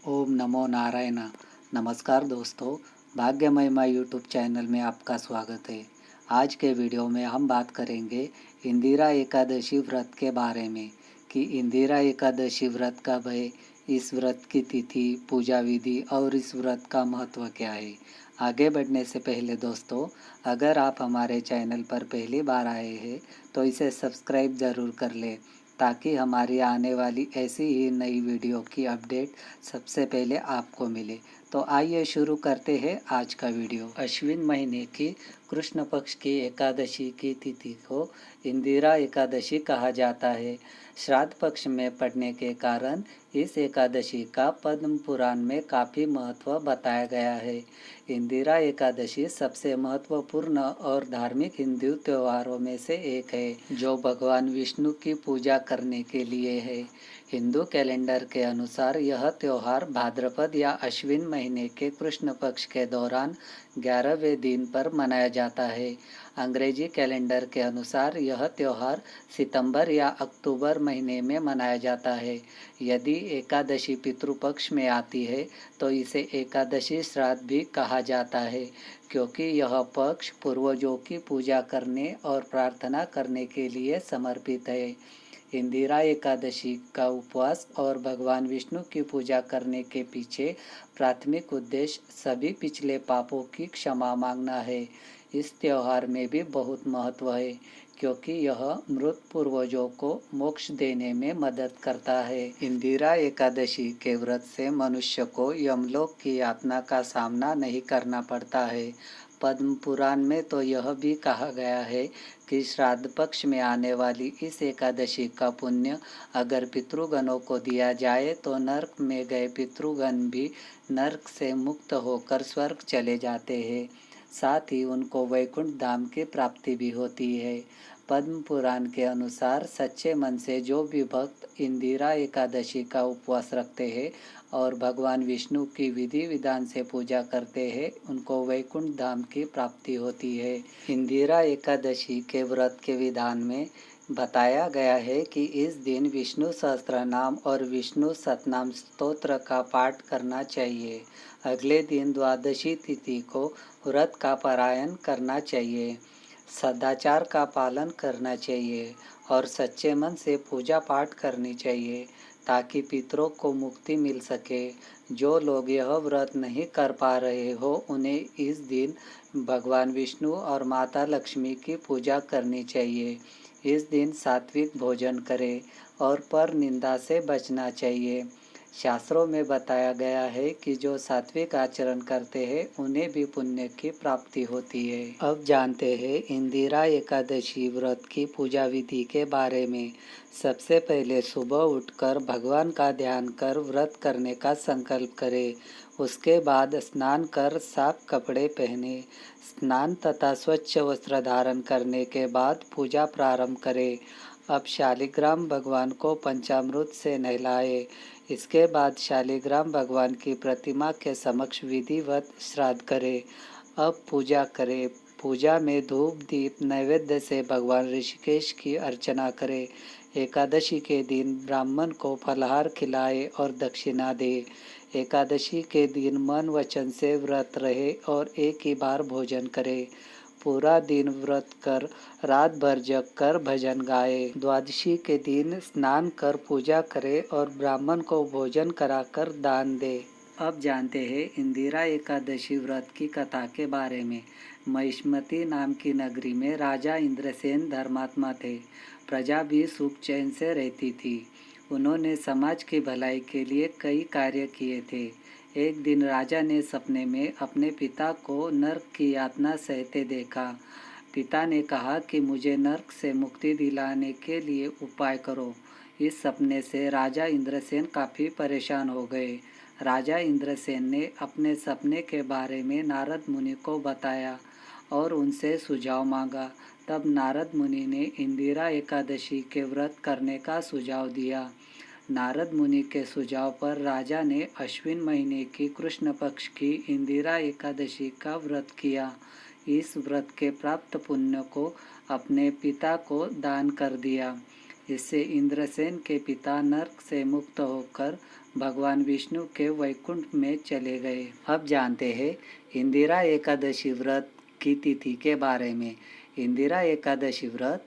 ओम नमो नारायण। नमस्कार दोस्तों, भाग्य महिमा यूट्यूब चैनल में आपका स्वागत है। आज के वीडियो में हम बात करेंगे इंदिरा एकादशी व्रत के बारे में कि इंदिरा एकादशी व्रत कब है, इस व्रत की तिथि, पूजा विधि और इस व्रत का महत्व क्या है। आगे बढ़ने से पहले दोस्तों, अगर आप हमारे चैनल पर पहली बार आए हैं तो इसे सब्सक्राइब ज़रूर कर लें ताकि हमारी आने वाली ऐसी ही नई वीडियो की अपडेट सबसे पहले आपको मिले। तो आइए शुरू करते हैं आज का वीडियो। अश्विन महीने की कृष्ण पक्ष की एकादशी की तिथि को इंदिरा एकादशी कहा जाता है। श्राद्ध पक्ष में पड़ने के कारण इस एकादशी का पद्म पुराण में काफ़ी महत्व बताया गया है। इंदिरा एकादशी सबसे महत्वपूर्ण और धार्मिक हिंदू त्योहारों में से एक है जो भगवान विष्णु की पूजा करने के लिए है। हिंदू कैलेंडर के अनुसार यह त्यौहार भाद्रपद या अश्विन महीने के कृष्ण पक्ष के दौरान 11वें दिन पर मनाया जाता है। अंग्रेजी कैलेंडर के अनुसार यह त्यौहार सितंबर या अक्टूबर महीने में मनाया जाता है। यदि एकादशी पितृपक्ष में आती है तो इसे एकादशी श्राद्ध भी कहा जाता है, क्योंकि यह पक्ष पूर्वजों की पूजा करने और प्रार्थना करने के लिए समर्पित है। इंदिरा एकादशी का उपवास और भगवान विष्णु की पूजा करने के पीछे प्राथमिक उद्देश्य सभी पिछले पापों की क्षमा मांगना है। इस त्यौहार में भी बहुत महत्व है, क्योंकि यह मृत पूर्वजों को मोक्ष देने में मदद करता है। इंदिरा एकादशी के व्रत से मनुष्य को यमलोक की यातना का सामना नहीं करना पड़ता है। पद्म पुराण में तो यह भी कहा गया है कि श्राद्ध पक्ष में आने वाली इस एकादशी का पुण्य अगर पितृगणों को दिया जाए तो नरक में गए पितृगण भी नरक से मुक्त होकर स्वर्ग चले जाते हैं। साथ ही उनको वैकुंठ धाम की प्राप्ति भी होती है। पद्म पुराण के अनुसार सच्चे मन से जो भी भक्त इंदिरा एकादशी का उपवास रखते हैं और भगवान विष्णु की विधि विधान से पूजा करते हैं, उनको वैकुंठ धाम की प्राप्ति होती है। इंदिरा एकादशी के व्रत के विधान में बताया गया है कि इस दिन विष्णु सहस्त्रनाम और विष्णु सतनाम स्तोत्र का पाठ करना चाहिए। अगले दिन द्वादशी तिथि को व्रत का पारायण करना चाहिए, सदाचार का पालन करना चाहिए और सच्चे मन से पूजा पाठ करनी चाहिए ताकि पितरों को मुक्ति मिल सके। जो लोग यह व्रत नहीं कर पा रहे हो उन्हें इस दिन भगवान विष्णु और माता लक्ष्मी की पूजा करनी चाहिए। इस दिन सात्विक भोजन करें और पर निंदा से बचना चाहिए। शास्त्रों में बताया गया है कि जो सात्विक आचरण करते हैं उन्हें भी पुण्य की प्राप्ति होती है। अब जानते हैं इंदिरा एकादशी व्रत की पूजा विधि के बारे में। सबसे पहले सुबह उठकर भगवान का ध्यान कर व्रत करने का संकल्प करें। उसके बाद स्नान कर साफ कपड़े पहने। स्नान तथा स्वच्छ वस्त्र धारण करने के बाद पूजा प्रारंभ करें। अब शालिग्राम भगवान को पंचामृत से नहलाए। इसके बाद शालिग्राम भगवान की प्रतिमा के समक्ष विधिवत श्राद्ध करें। अब पूजा करें। पूजा में धूप दीप नैवेद्य से भगवान ऋषिकेश की अर्चना करें। एकादशी के दिन ब्राह्मण को फलाहार खिलाए और दक्षिणा दे। एकादशी के दिन मन वचन से व्रत रहे और एक ही बार भोजन करे। पूरा दिन व्रत कर रात भर जग कर भजन गाए। द्वादशी के दिन स्नान कर पूजा करे और ब्राह्मण को भोजन कराकर दान दे। अब जानते हैं इंदिरा एकादशी व्रत की कथा के बारे में। महिष्मती नाम की नगरी में राजा इंद्रसेन धर्मात्मा थे। प्रजा भी सुख चैन से रहती थी। उन्होंने समाज की भलाई के लिए कई कार्य किए थे। एक दिन राजा ने सपने में अपने पिता को नर्क की यातना सहते देखा। पिता ने कहा कि मुझे नर्क से मुक्ति दिलाने के लिए उपाय करो। इस सपने से राजा इंद्रसेन काफ़ी परेशान हो गए। राजा इंद्रसेन ने अपने सपने के बारे में नारद मुनि को बताया और उनसे सुझाव मांगा। तब नारद मुनि ने इंदिरा एकादशी के व्रत करने का सुझाव दिया। नारद मुनि के सुझाव पर राजा ने अश्विन महीने की कृष्ण पक्ष की इंदिरा एकादशी का व्रत किया। इस व्रत के प्राप्त पुण्य को अपने पिता को दान कर दिया। इससे इंद्रसेन के पिता नरक से मुक्त होकर भगवान विष्णु के वैकुंठ में चले गए। अब जानते हैं इंदिरा एकादशी व्रत की तिथि के बारे में। इंदिरा एकादशी व्रत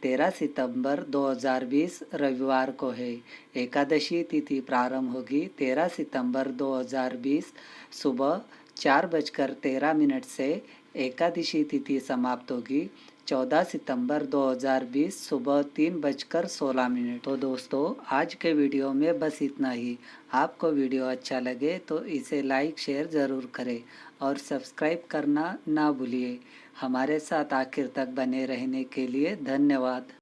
13 सितंबर 2020 रविवार को है। एकादशी तिथि प्रारंभ होगी 13 सितंबर 2020 सुबह 4:13 से। एकादशी तिथि समाप्त होगी 14 सितंबर 2020 सुबह 3:16। तो दोस्तों आज के वीडियो में बस इतना ही। आपको वीडियो अच्छा लगे तो इसे लाइक शेयर ज़रूर करें और सब्सक्राइब करना ना भूलिए। हमारे साथ आखिर तक बने रहने के लिए धन्यवाद।